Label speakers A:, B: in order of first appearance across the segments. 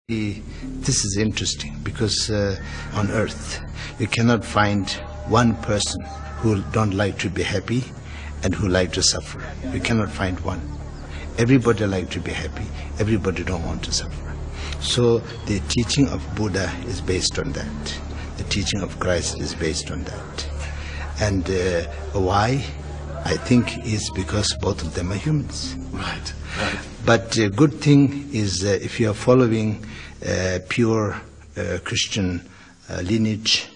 A: This is interesting because on earth you cannot find one person who don't like to be happy and who like to suffer. You cannot find one. Everybody like to be happy. Everybody don't want to suffer. So the teaching of Buddha is based on that. The teaching of Christ is based on that. And why? I think is because both of them are humans.
B: Right, right.
A: But a good thing is if you are following pure Christian lineage,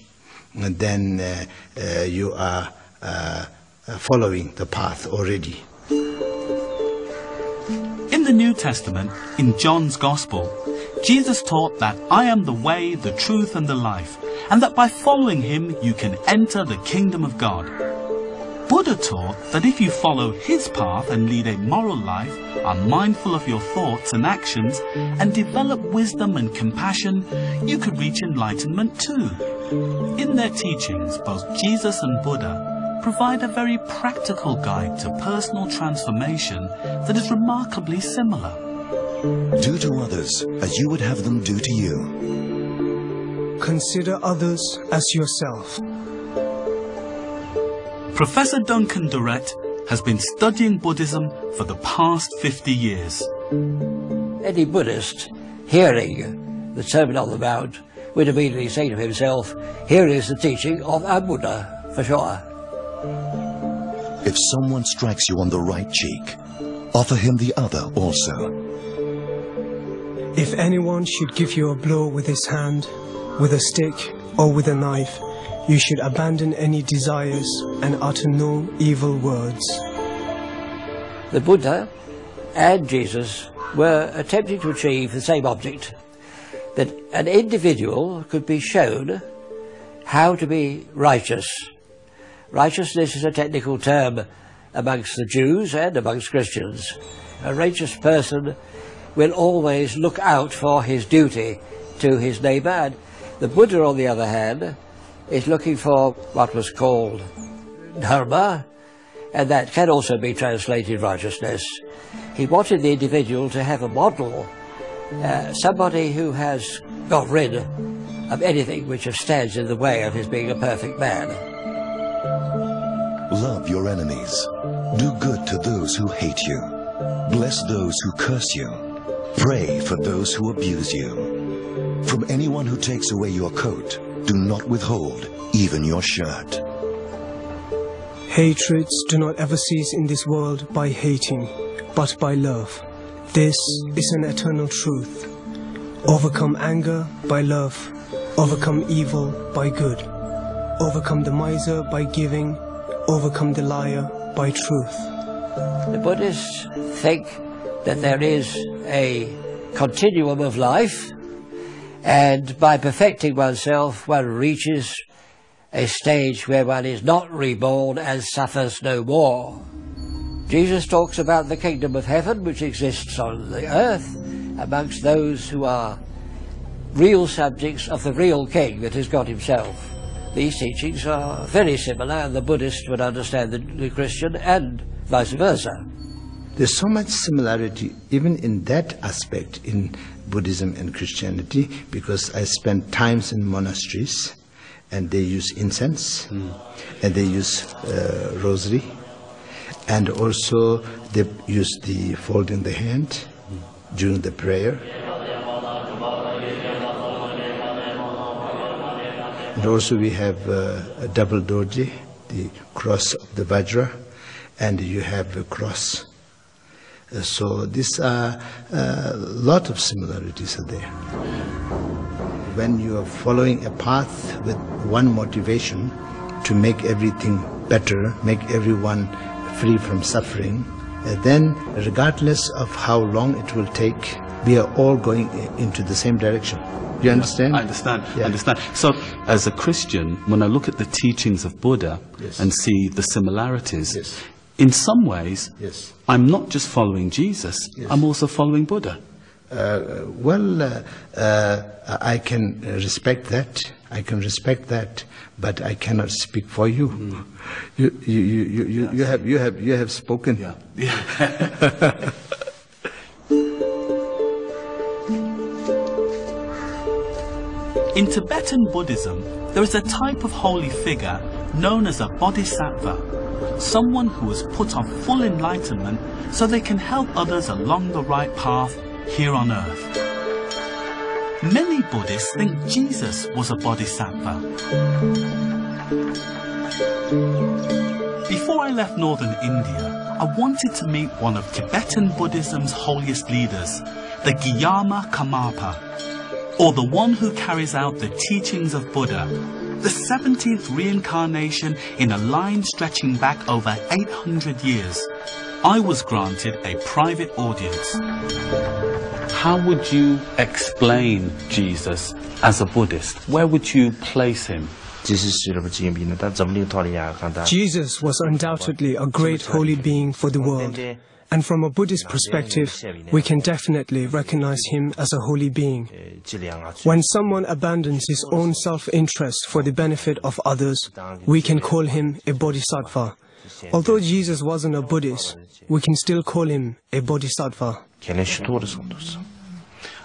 A: then you are following the path already.
B: In the New Testament, in John's Gospel, Jesus taught that I am the way, the truth and the life, and that by following him you can enter the kingdom of God. Buddha taught that if you follow his path and lead a moral life, are mindful of your thoughts and actions, and develop wisdom and compassion, you could reach enlightenment too. In their teachings, both Jesus and Buddha provide a very practical guide to personal transformation that is remarkably similar.
C: Do to others as you would have them do to you.
D: Consider others as yourself.
B: Professor Duncan Durrett has been studying Buddhism for the past 50 years.
E: Any Buddhist hearing the Sermon on the Mount would immediately say to himself, here is the teaching of a Buddha, for sure.
C: If someone strikes you on the right cheek, offer him the other also.
D: If anyone should give you a blow with his hand, with a stick, or with a knife, you should abandon any desires and utter no evil words.
E: The Buddha and Jesus were attempting to achieve the same object, that an individual could be shown how to be righteous. Righteousness is a technical term amongst the Jews and amongst Christians. A righteous person will always look out for his duty to his neighbour, and the Buddha, on the other hand, is looking for what was called dharma, and that can also be translated righteousness. He wanted the individual to have a model, somebody who has got rid of anything which stands in the way of his being a perfect man.
C: Love your enemies. Do good to those who hate you. Bless those who curse you. Pray for those who abuse you. From anyone who takes away your coat, do not withhold even your shirt.
D: Hatreds do not ever cease in this world by hating, but by love. This is an eternal truth. Overcome anger by love. Overcome evil by good. Overcome the miser by giving. Overcome the liar by truth.
E: The Buddhists think that there is a continuum of life, and by perfecting oneself, one reaches a stage where one is not reborn and suffers no more. Jesus talks about the kingdom of heaven, which exists on the earth amongst those who are real subjects of the real king, that is God himself. These teachings are very similar, and the Buddhist would understand the Christian, and vice versa.
A: There's so much similarity even in that aspect in Buddhism and Christianity, because I spent times in monasteries and they use incense and they use rosary, and also they use the folding the hand during the prayer. And also we have a double dorje, the cross of the Vajra, and you have a cross. So these are a lot of similarities are there. When you are following a path with one motivation to make everything better, make everyone free from suffering, then regardless of how long it will take, we are all going into the same direction. You understand?
B: I understand.
A: Yeah.
B: I understand. So, as a Christian, when I look at the teachings of Buddha and see the similarities, in some ways, I'm not just following Jesus, I'm also following Buddha.
A: I can respect that. I can respect that, but I cannot speak for you. You have spoken.
B: In Tibetan Buddhism, there is a type of holy figure known as a bodhisattva, someone who has put on full enlightenment so they can help others along the right path here on earth. Many Buddhists think Jesus was a bodhisattva. Before I left northern India, I wanted to meet one of Tibetan Buddhism's holiest leaders, the Gyama Karmapa, or the one who carries out the teachings of Buddha, the 17th reincarnation in a line stretching back over 800 years. I was granted a private audience. How would you explain Jesus as a Buddhist? Where would you place him?
F: Jesus
D: was undoubtedly a great holy being for the world, and from a Buddhist perspective, we can definitely recognize him as a holy being. When someone abandons his own self-interest for the benefit of others, we can call him a bodhisattva. Although Jesus wasn't a Buddhist, we can still call him a bodhisattva.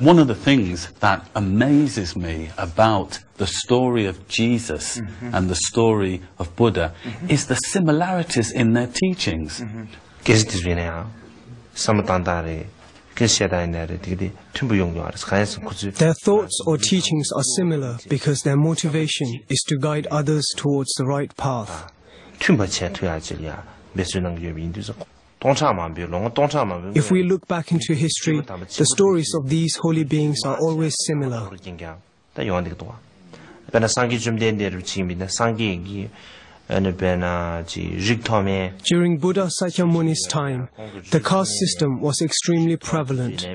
B: One of the things that amazes me about the story of Jesus and the story of Buddha is the similarities in their teachings.
D: Their thoughts or teachings are similar because their motivation is to guide others towards the right path. If we look back into history, the stories of these holy beings are always similar.
F: During
D: Buddha Sakyamuni's time, the caste system was extremely prevalent.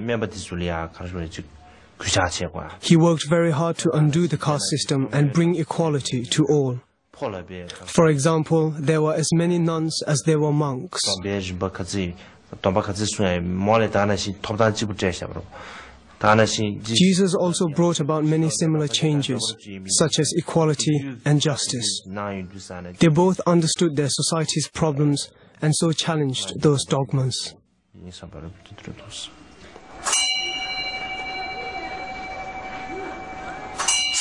D: He worked very hard to undo the caste system and bring equality to all. For example, there were as many nuns as there were monks. Jesus also brought about many similar changes, such as equality and justice. They both understood their society's problems and so challenged those dogmas.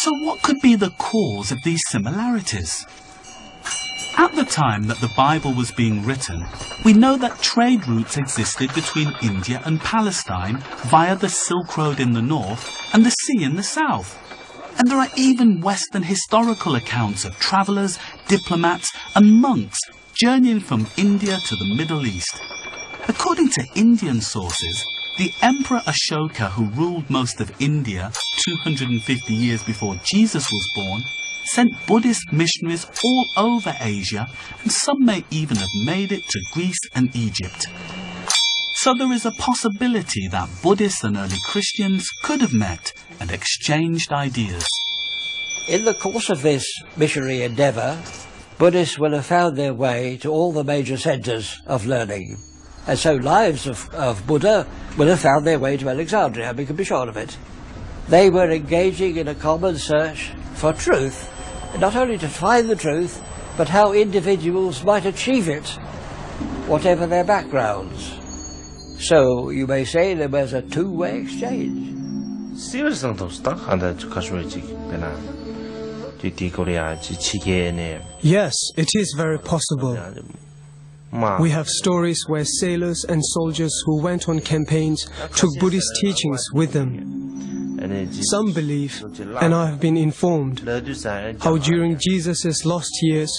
B: So what could be the cause of these similarities? At the time that the Bible was being written, we know that trade routes existed between India and Palestine via the Silk Road in the north and the sea in the south. And there are even Western historical accounts of travellers, diplomats and monks journeying from India to the Middle East. According to Indian sources, the Emperor Ashoka, who ruled most of India 250 years before Jesus was born, sent Buddhist missionaries all over Asia, and some may even have made it to Greece and Egypt. So there is a possibility that Buddhists and early Christians could have met and exchanged ideas.
E: In the course of this missionary endeavour, Buddhists will have found their way to all the major centres of learning. And so lives of Buddha will have found their way to Alexandria, we can be sure of it. They were engaging in a common search for truth, not only to find the truth, but how individuals might achieve it, whatever their backgrounds. So you may say there was a two-way exchange.
D: Yes, it is very possible. We have stories where sailors and soldiers who went on campaigns took Buddhist teachings with them. Some believe, and I have been informed, how during Jesus' lost years,